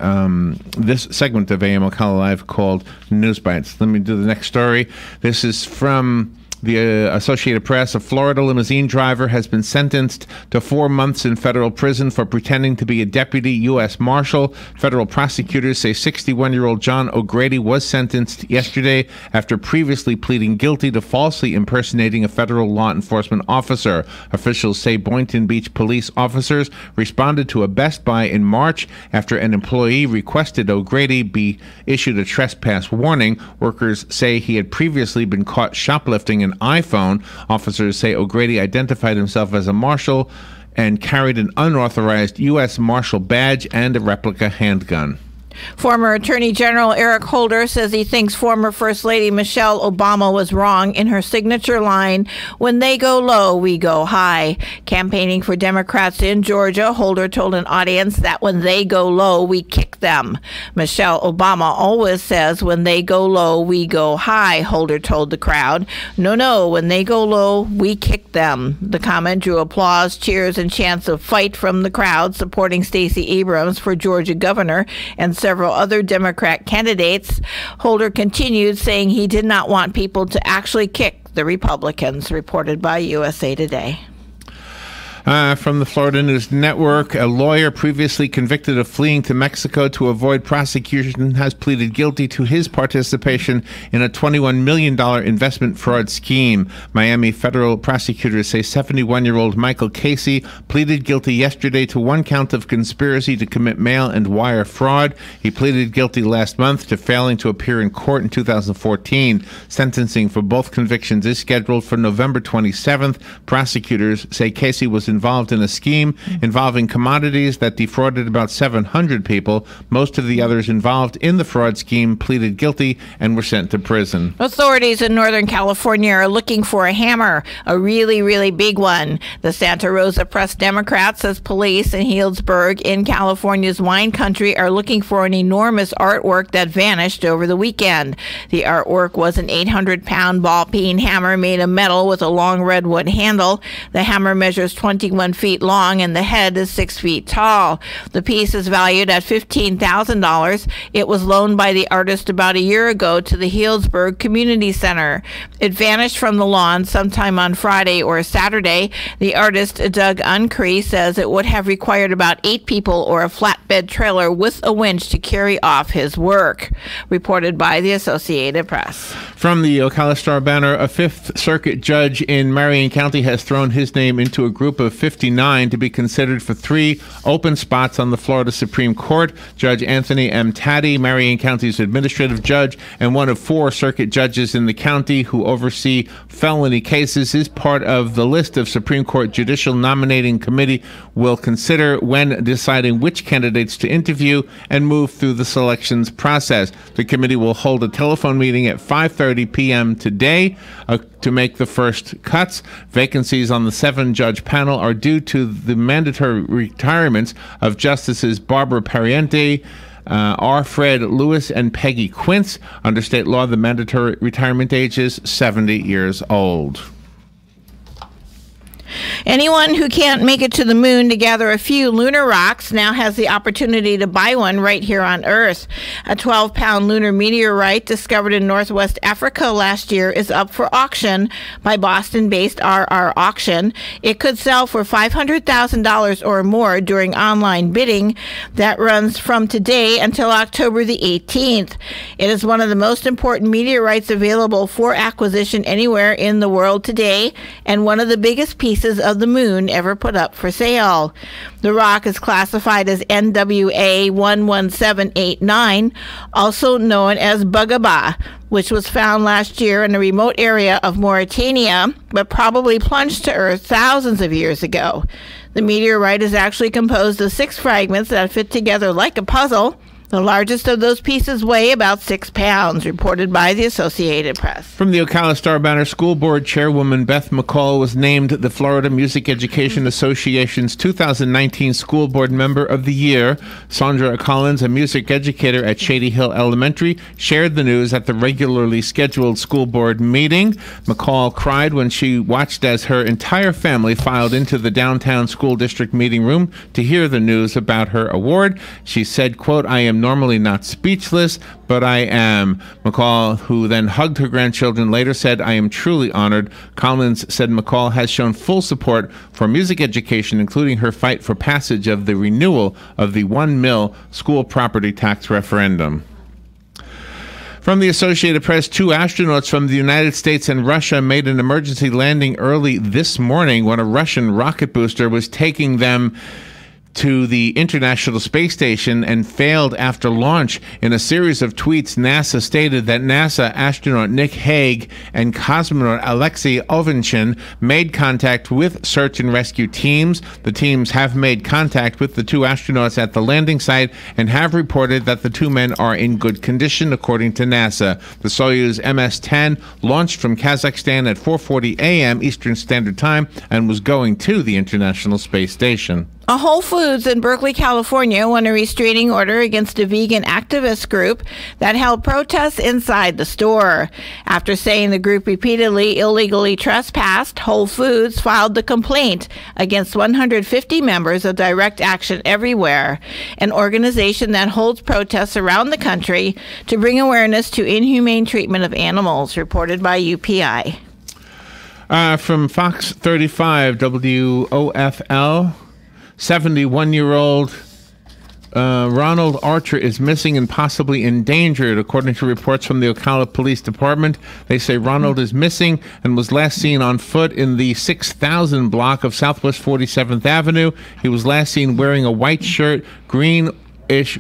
this segment of AM Ocala Live called News Bites. Let me do the next story. This is from the Associated Press. A Florida limousine driver has been sentenced to 4 months in federal prison for pretending to be a deputy U.S. Marshal. Federal prosecutors say 61-year-old John O'Grady was sentenced yesterday after previously pleading guilty to falsely impersonating a federal law enforcement officer. Officials say Boynton Beach police officers responded to a Best Buy in March after an employee requested O'Grady be issued a trespass warning. Workers say he had previously been caught shoplifting an iPhone. Officers say O'Grady identified himself as a marshal and carried an unauthorized U.S. Marshal badge and a replica handgun. Former Attorney General Eric Holder says he thinks former First Lady Michelle Obama was wrong in her signature line, "When they go low, we go high." Campaigning for Democrats in Georgia, Holder told an audience that when they go low, we kick them. Michelle Obama always says, "When they go low, we go high," Holder told the crowd. No, when they go low, we kick them. The comment drew applause, cheers, and chants of fight from the crowd supporting Stacey Abrams for Georgia governor and several other Democrat candidates. Holder continued, saying he did not want people to actually kick the Republicans, reported by USA Today. From the Florida News Network, a lawyer previously convicted of fleeing to Mexico to avoid prosecution has pleaded guilty to his participation in a $21 million investment fraud scheme. Miami federal prosecutors say 71-year-old Michael Casey pleaded guilty yesterday to 1 count of conspiracy to commit mail and wire fraud. He pleaded guilty last month to failing to appear in court in 2014. Sentencing for both convictions is scheduled for November 27th. Prosecutors say Casey was involved in a scheme involving commodities that defrauded about 700 people. Most of the others involved in the fraud scheme pleaded guilty and were sent to prison. Authorities in Northern California are looking for a hammer, a really, really big one. The Santa Rosa Press Democrat says police in Healdsburg in California's wine country are looking for an enormous artwork that vanished over the weekend. The artwork was an 800-pound ball-peen hammer made of metal with a long redwood handle. The hammer measures 21 feet long and the head is 6 feet tall. The piece is valued at $15,000. It was loaned by the artist about a year ago to the Healdsburg Community Center. It vanished from the lawn sometime on Friday or Saturday. The artist, Doug Uncree, says it would have required about 8 people or a flatbed trailer with a winch to carry off his work. Reported by the Associated Press. From the Ocala Star-Banner, a Fifth Circuit judge in Marion County has thrown his name into a group of 59 to be considered for 3 open spots on the Florida Supreme Court. Judge Anthony M. Taddy, Marion County's administrative judge and one of 4 circuit judges in the county who oversee felony cases, is part of the list of Supreme Court Judicial Nominating Committee will consider when deciding which candidates to interview and move through the selections process. The committee will hold a telephone meeting at 5:30 p.m. today to make the first cuts. Vacancies on the 7-judge panel are due to the mandatory retirements of Justices Barbara Pariente, R. Fred Lewis and Peggy Quince. Under state law, the mandatory retirement age is 70 years old. Anyone who can't make it to the moon to gather a few lunar rocks now has the opportunity to buy one right here on Earth. A 12-pound lunar meteorite discovered in northwest Africa last year is up for auction by Boston-based RR Auction. It could sell for $500,000 or more during online bidding that runs from today until October the 18th. It is one of the most important meteorites available for acquisition anywhere in the world today, and one of the biggest pieces of the moon ever put up for sale. The rock is classified as NWA 11789, also known as Bugaba, which was found last year in a remote area of Mauritania, but probably plunged to Earth thousands of years ago. The meteorite is actually composed of 6 fragments that fit together like a puzzle. The largest of those pieces weigh about 6 pounds, reported by the Associated Press. From the Ocala Star-Banner School Board, Chairwoman Beth McCall was named the Florida Music Education Association's 2019 School Board Member of the Year. Sandra Collins, a music educator at Shady Hill Elementary, shared the news at the regularly scheduled school board meeting. McCall cried when she watched as her entire family filed into the downtown school district meeting room to hear the news about her award. She said, quote, "I am normally not speechless, but I am." McCall, who then hugged her grandchildren, later said, "I am truly honored." Collins said McCall has shown full support for music education, including her fight for passage of the renewal of the $1 million school property tax referendum. From the Associated Press, 2 astronauts from the United States and Russia made an emergency landing early this morning when a Russian rocket booster was taking them to the International Space Station and failed after launch. In a series of tweets, NASA stated that NASA astronaut Nick Hague and cosmonaut Alexei Ovchin made contact with search and rescue teams. The teams have made contact with the 2 astronauts at the landing site and have reported that the 2 men are in good condition, according to NASA. The Soyuz MS-10 launched from Kazakhstan at 4:40 a.m. Eastern Standard Time and was going to the International Space Station. A Whole Foods in Berkeley, California won a restraining order against a vegan activist group that held protests inside the store. After saying the group repeatedly illegally trespassed, Whole Foods filed the complaint against 150 members of Direct Action Everywhere, an organization that holds protests around the country to bring awareness to inhumane treatment of animals, reported by UPI. From Fox 35 WOFL, 71-year-old Ronald Archer is missing and possibly endangered, according to reports from the Ocala Police Department. They say Ronald is missing and was last seen on foot in the 6000 block of Southwest 47th Avenue. He was last seen wearing a white shirt, greenish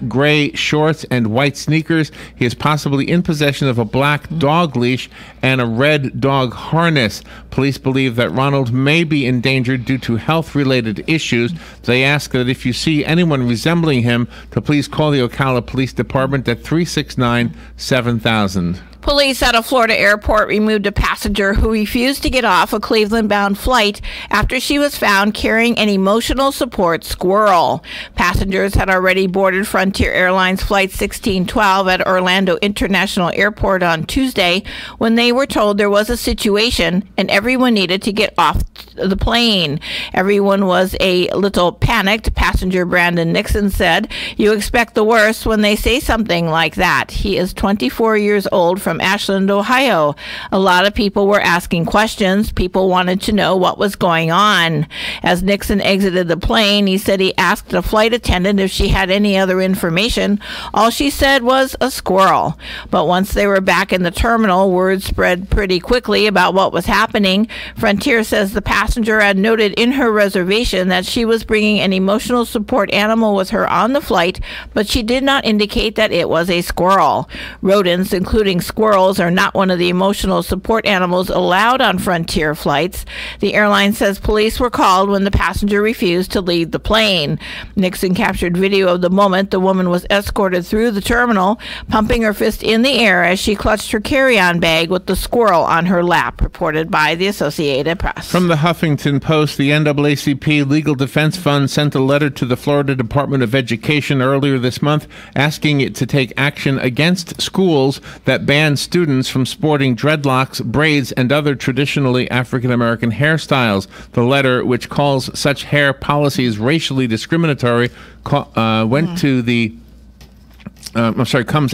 gray shorts, and white sneakers. He is possibly in possession of a black dog leash and a red dog harness. Police believe that Ronald may be endangered due to health-related issues. They ask that if you see anyone resembling him, to please call the Ocala Police Department at 369-7000. Police at a Florida airport removed a passenger who refused to get off a Cleveland-bound flight after she was found carrying an emotional support squirrel. Passengers had already boarded Frontier Airlines Flight 1612 at Orlando International Airport on Tuesday when they were told there was a situation and everyone needed to get off the plane. Everyone was a little panicked, passenger Brandon Nixon said. You expect the worst when they say something like that. He is 24 years old from Ashland, Ohio. A lot of people were asking questions. People wanted to know what was going on. As Nixon exited the plane, he said he asked the flight attendant if she had any other information. All she said was a squirrel. But once they were back in the terminal, word spread pretty quickly about what was happening. Frontier says the passenger had noted in her reservation that she was bringing an emotional support animal with her on the flight, but she did not indicate that it was a squirrel. Rodents, including squirrels, are not one of the emotional support animals allowed on Frontier flights. The airline says police were called when the passenger refused to leave the plane. Nixon captured video of the moment the woman was escorted through the terminal, pumping her fist in the air as she clutched her carry-on bag with the squirrel on her lap, reported by the Associated Press. From the Huffington Post, the NAACP Legal Defense Fund sent a letter to the Florida Department of Education earlier this month asking it to take action against schools that ban students from sporting dreadlocks, braids, and other traditionally African-American hairstyles. The letter, which calls such hair policies racially discriminatory, comes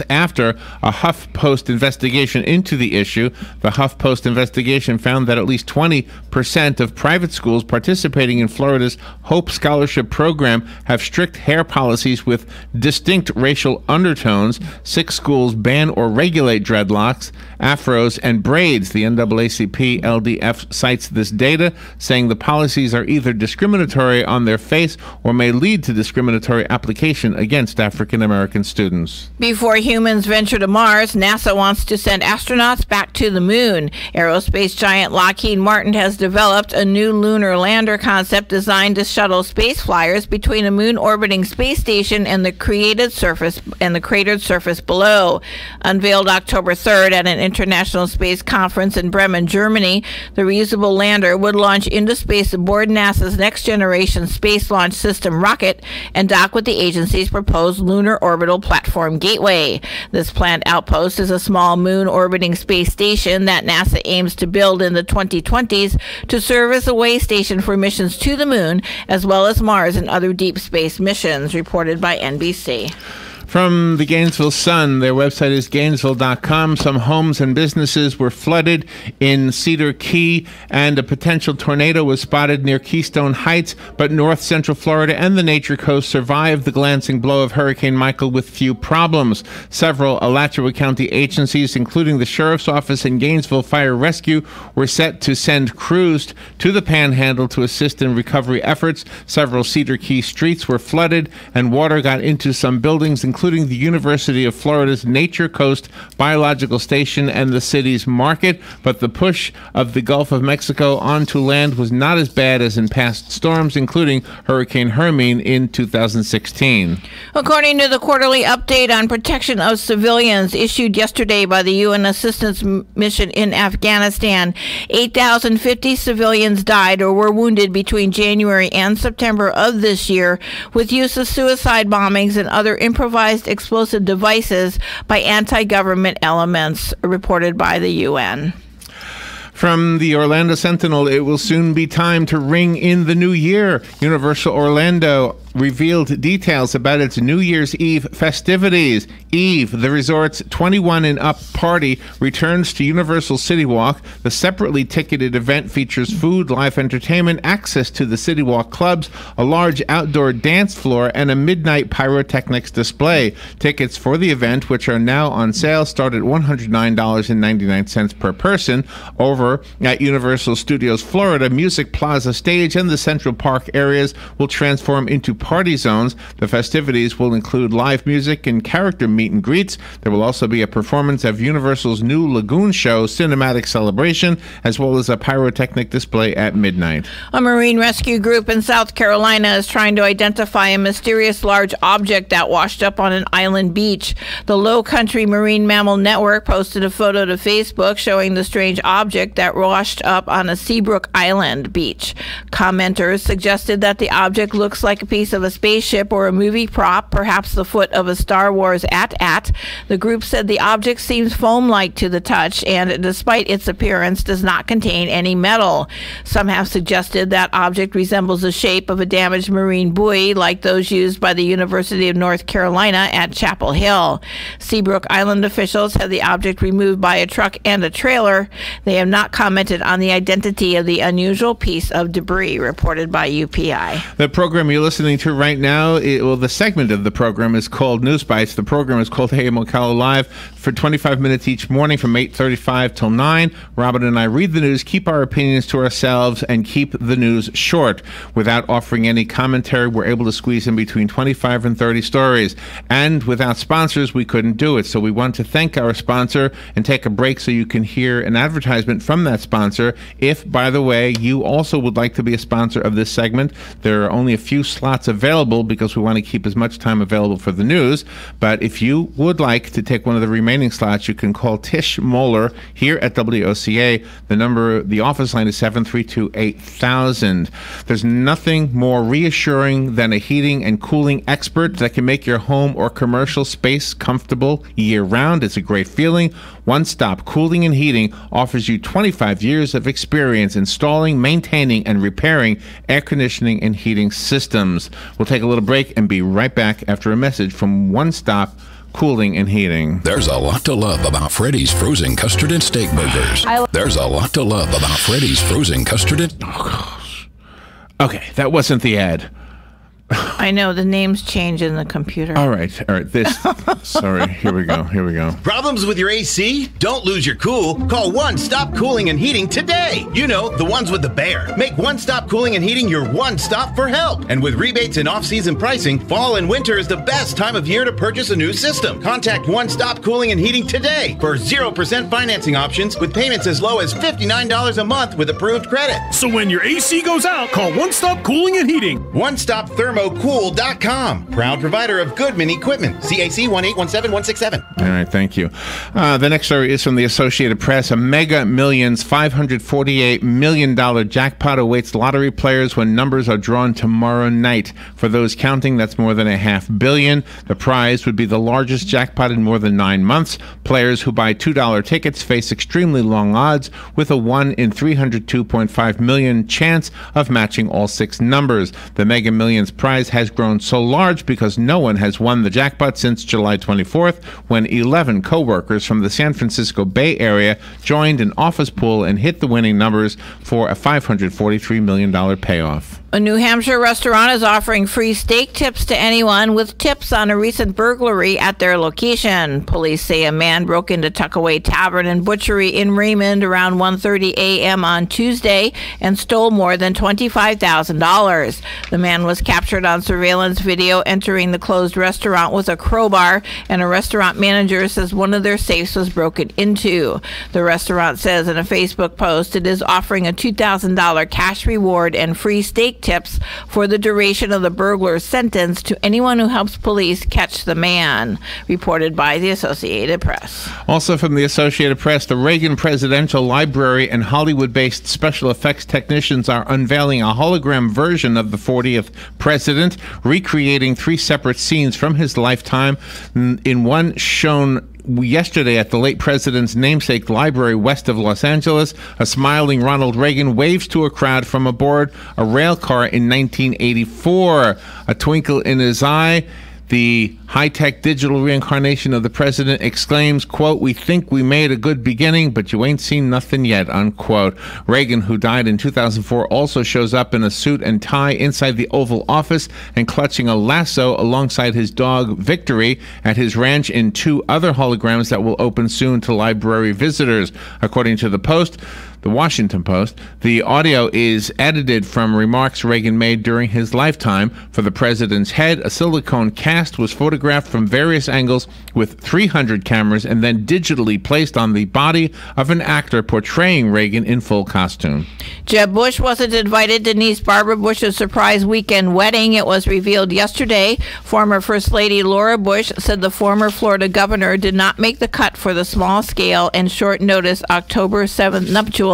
after a HuffPost investigation into the issue. The HuffPost investigation found that at least 20% of private schools participating in Florida's Hope Scholarship program have strict hair policies with distinct racial undertones. 6 schools ban or regulate dreadlocks, afros, and braids. The NAACP LDF cites this data, saying the policies are either discriminatory on their face or may lead to discriminatory application against African American students. Before humans venture to Mars, NASA wants to send astronauts back to the moon. Aerospace giant Lockheed Martin has developed a new lunar lander concept designed to shuttle space flyers between a moon-orbiting space station and the cratered surface below. Unveiled October 3rd at an international space conference in Bremen, Germany, the reusable lander would launch into space aboard NASA's next-generation Space Launch System rocket and dock with the agency's proposed lunar orbital platform Gateway. This planned outpost is a small moon-orbiting space station that NASA aims to build in the 2020s to serve as a way station for missions to the moon, as well as Mars and other deep space missions, reported by NBC. From the Gainesville Sun, their website is Gainesville.com. Some homes and businesses were flooded in Cedar Key, and a potential tornado was spotted near Keystone Heights, but North Central Florida and the Nature Coast survived the glancing blow of Hurricane Michael with few problems. Several Alachua County agencies, including the Sheriff's Office and Gainesville Fire Rescue, were set to send crews to the Panhandle to assist in recovery efforts. Several Cedar Key streets were flooded, and water got into some buildings, including the University of Florida's Nature Coast Biological Station and the city's market. But the push of the Gulf of Mexico onto land was not as bad as in past storms, including Hurricane Hermine in 2016. According to the quarterly update on protection of civilians issued yesterday by the UN Assistance Mission in Afghanistan, 8,050 civilians died or were wounded between January and September of this year, with use of suicide bombings and other improvised explosive devices by anti-government elements, reported by the UN. From the Orlando Sentinel, it will soon be time to ring in the new year. Universal Orlando revealed details about its New Year's Eve festivities. Eve, the resort's 21 and up party, returns to Universal City Walk. The separately ticketed event features food, live entertainment, access to the City Walk clubs, a large outdoor dance floor, and a midnight pyrotechnics display. Tickets for the event, which are now on sale, start at $109.99 per person. Over at Universal Studios Florida, Music Plaza Stage and the Central Park areas will transform into party zones. The festivities will include live music and character meet and greets. There will also be a performance of Universal's new Lagoon Show Cinematic Celebration, as well as a pyrotechnic display at midnight. A marine rescue group in South Carolina is trying to identify a mysterious large object that washed up on an island beach. The Low Country Marine Mammal Network posted a photo to Facebook showing the strange object that washed up on a Seabrook Island beach. Commenters suggested that the object looks like a piece of a spaceship or a movie prop, perhaps the foot of a Star Wars AT-AT. The group said the object seems foam-like to the touch and, despite its appearance, does not contain any metal. Some have suggested that object resembles the shape of a damaged marine buoy like those used by the University of North Carolina at Chapel Hill. Seabrook Island officials had the object removed by a truck and a trailer. They have not commented on the identity of the unusual piece of debris, reported by UPI. The program you're listening to right now, the segment of the program is called News Bites. The program is called Hey Ocala Live for 25 minutes each morning from 8:35 till 9. Robin and I read the news, keep our opinions to ourselves, and keep the news short. Without offering any commentary, we're able to squeeze in between 25 and 30 stories. And without sponsors, we couldn't do it. So we want to thank our sponsor and take a break so you can hear an advertisement from that sponsor. If, by the way, you also would like to be a sponsor of this segment, there are only a few slots available because we want to keep as much time available for the news. But if you would like to take one of the remaining slots, you can call Tish Moeller here at WOCA. The office line is 732-8000. There's nothing more reassuring than a heating and cooling expert that can make your home or commercial space comfortable year-round. It's a great feeling. One Stop Cooling and Heating offers you 25 years of experience installing, maintaining, and repairing air conditioning and heating systems. We'll take a little break and be right back after a message from One Stop Cooling and Heating. There's a lot to love about Freddy's frozen custard and steak burgers. There's a lot to love about Freddy's frozen custard and... Oh, gosh. Okay, that wasn't the ad. I know, the names change in the computer. All right. Sorry, here we go. Problems with your AC? Don't lose your cool. Call One Stop Cooling and Heating today. You know, the ones with the bear. Make One Stop Cooling and Heating your one stop for help. And with rebates and off-season pricing, fall and winter is the best time of year to purchase a new system. Contact One Stop Cooling and Heating today for 0% financing options with payments as low as $59 a month with approved credit. So when your AC goes out, call One Stop Cooling and Heating. One Stop Thermocool.com. Proud provider of Goodman equipment. CAC 1817167. All right, thank you. The next story is from the Associated Press. A Mega Millions $548 million jackpot awaits lottery players when numbers are drawn tomorrow night. For those counting, that's more than $500 million. The prize would be the largest jackpot in more than 9 months. Players who buy $2 tickets face extremely long odds with a 1 in 302.5 million chance of matching all 6 numbers. The Mega Millions prize has grown so large because no one has won the jackpot since July 24th, when 11 co-workers from the San Francisco Bay Area joined an office pool and hit the winning numbers for a $543 million payoff. A New Hampshire restaurant is offering free steak tips to anyone with tips on a recent burglary at their location. Police say a man broke into Tuckaway Tavern and Butchery in Raymond around 1:30 a.m. on Tuesday and stole more than $25,000. The man was captured on surveillance video entering the closed restaurant with a crowbar, and a restaurant manager says one of their safes was broken into. The restaurant says in a Facebook post it is offering a $2,000 cash reward and free steak tips for the duration of the burglar's sentence to anyone who helps police catch the man, reported by the Associated Press. Also from the Associated Press, the Reagan Presidential Library and Hollywood-based special effects technicians are unveiling a hologram version of the 40th president, recreating 3 separate scenes from his lifetime. In one shown yesterday at the late president's namesake library west of Los Angeles, a smiling Ronald Reagan waves to a crowd from aboard a rail car in 1984. A twinkle in his eye, the high-tech digital reincarnation of the president exclaims, quote, "We think we made a good beginning, but you ain't seen nothing yet," unquote. Reagan, who died in 2004, also shows up in a suit and tie inside the Oval Office and clutching a lasso alongside his dog, Victory, at his ranch in 2 other holograms that will open soon to library visitors. According to the Washington Post, the audio is edited from remarks Reagan made during his lifetime. For the president's head, a silicone cast was photographed from various angles with 300 cameras and then digitally placed on the body of an actor portraying Reagan in full costume. Jeb Bush wasn't invited to niece Barbara Bush's surprise weekend wedding. It was revealed yesterday. Former First Lady Laura Bush said the former Florida governor did not make the cut for the small-scale and short-notice October 7th nuptials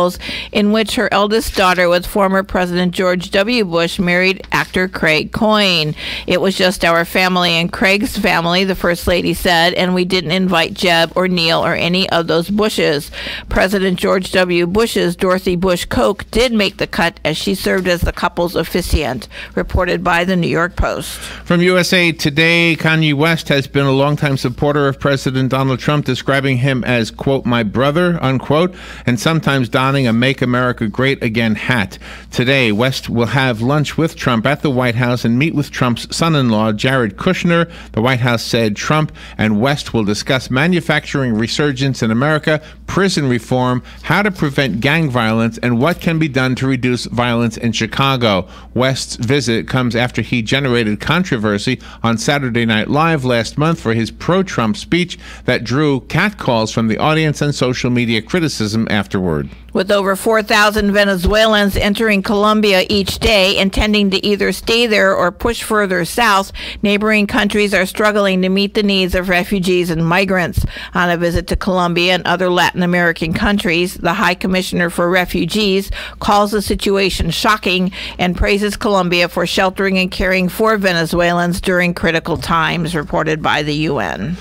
in which her eldest daughter with former President George W. Bush married actor Craig Coyne. "It was just our family and Craig's family," the First Lady said, "and we didn't invite Jeb or Neil or any of those Bushes." President George W. Bush's Dorothy Bush Koch did make the cut as she served as the couple's officiant, reported by the New York Post. From USA Today, Kanye West has been a longtime supporter of President Donald Trump, describing him as, quote, "my brother," unquote, and sometimes donning a Make America Great Again hat. Today, West will have lunch with Trump at the White House and meet with Trump's son-in-law, Jared Kushner. The White House said Trump and West will discuss manufacturing resurgence in America, prison reform, how to prevent gang violence, and what can be done to reduce violence in Chicago. West's visit comes after he generated controversy on Saturday Night Live last month for his pro-Trump speech that drew catcalls from the audience and social media criticism afterward. With over 4,000 Venezuelans entering Colombia each day, intending to either stay there or push further south, neighboring countries are struggling to meet the needs of refugees and migrants. On a visit to Colombia and other Latin American countries, the High Commissioner for Refugees calls the situation shocking and praises Colombia for sheltering and caring for Venezuelans during critical times, reported by the UN.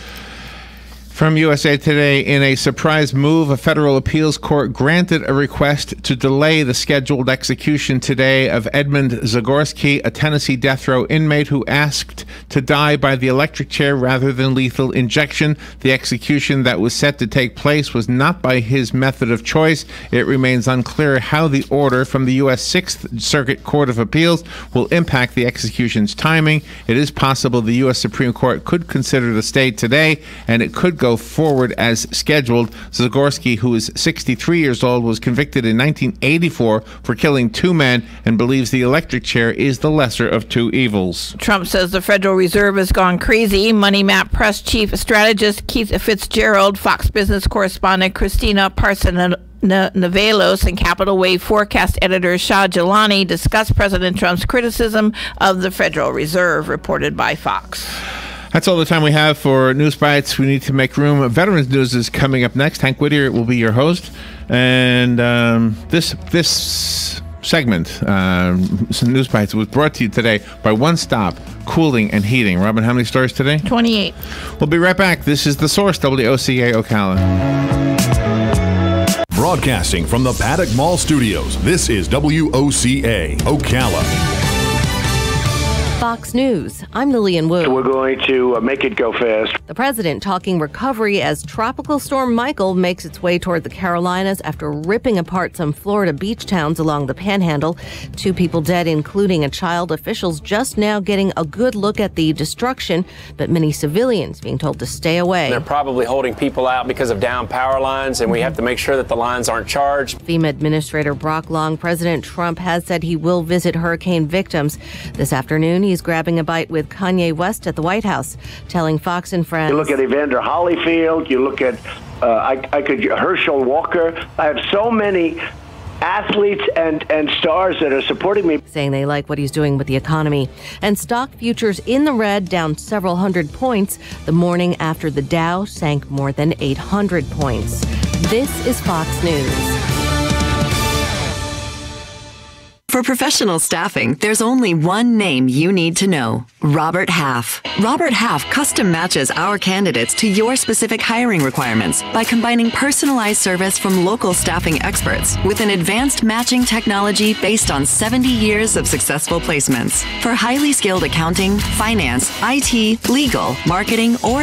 From USA Today, in a surprise move, a federal appeals court granted a request to delay the scheduled execution today of Edmund Zagorski, a Tennessee death row inmate who asked to die by the electric chair rather than lethal injection. The execution that was set to take place was not by his method of choice. It remains unclear how the order from the U.S. Sixth Circuit Court of Appeals will impact the execution's timing. It is possible the U.S. Supreme Court could consider the stay today, and it could go forward as scheduled. Zagorski, who is 63 years old, was convicted in 1984 for killing two men and believes the electric chair is the lesser of two evils. Trump says the Federal Reserve has gone crazy. Money Map Press Chief Strategist Keith Fitzgerald, Fox Business correspondent Christina Parson-Novelos, and Capital Wave forecast editor Shah Jalani discussed President Trump's criticism of the Federal Reserve, reported by Fox. That's all the time we have for News Bites. We need to make room. Veterans News is coming up next. Hank Whittier will be your host. And this segment, News Bites, was brought to you today by One Stop Cooling and Heating. Robin, how many stories today? 28. We'll be right back. This is The Source, WOCA Ocala. Broadcasting from the Paddock Mall Studios, this is WOCA Ocala. Fox News. I'm Lillian Wu. We're going to make it go fast. The president talking recovery as Tropical Storm Michael makes its way toward the Carolinas after ripping apart some Florida beach towns along the Panhandle. 2 people dead, including a child. Officials just now getting a good look at the destruction, but many civilians being told to stay away. They're probably holding people out because of down power lines, and we have to make sure that the lines aren't charged. FEMA Administrator Brock Long, President Trump has said he will visit hurricane victims. This afternoon, he's grabbing a bite with Kanye West at the White House, telling Fox and Friends. You look at Evander Holyfield, you look at Herschel Walker. I have so many athletes and stars that are supporting me. Saying they like what he's doing with the economy. And stock futures in the red, down several hundred points the morning after the Dow sank more than 800 points. This is Fox News. For professional staffing, there's only one name you need to know: Robert Half. Robert Half custom matches our candidates to your specific hiring requirements by combining personalized service from local staffing experts with an advanced matching technology based on 70 years of successful placements. For highly skilled accounting, finance, IT, legal, marketing, or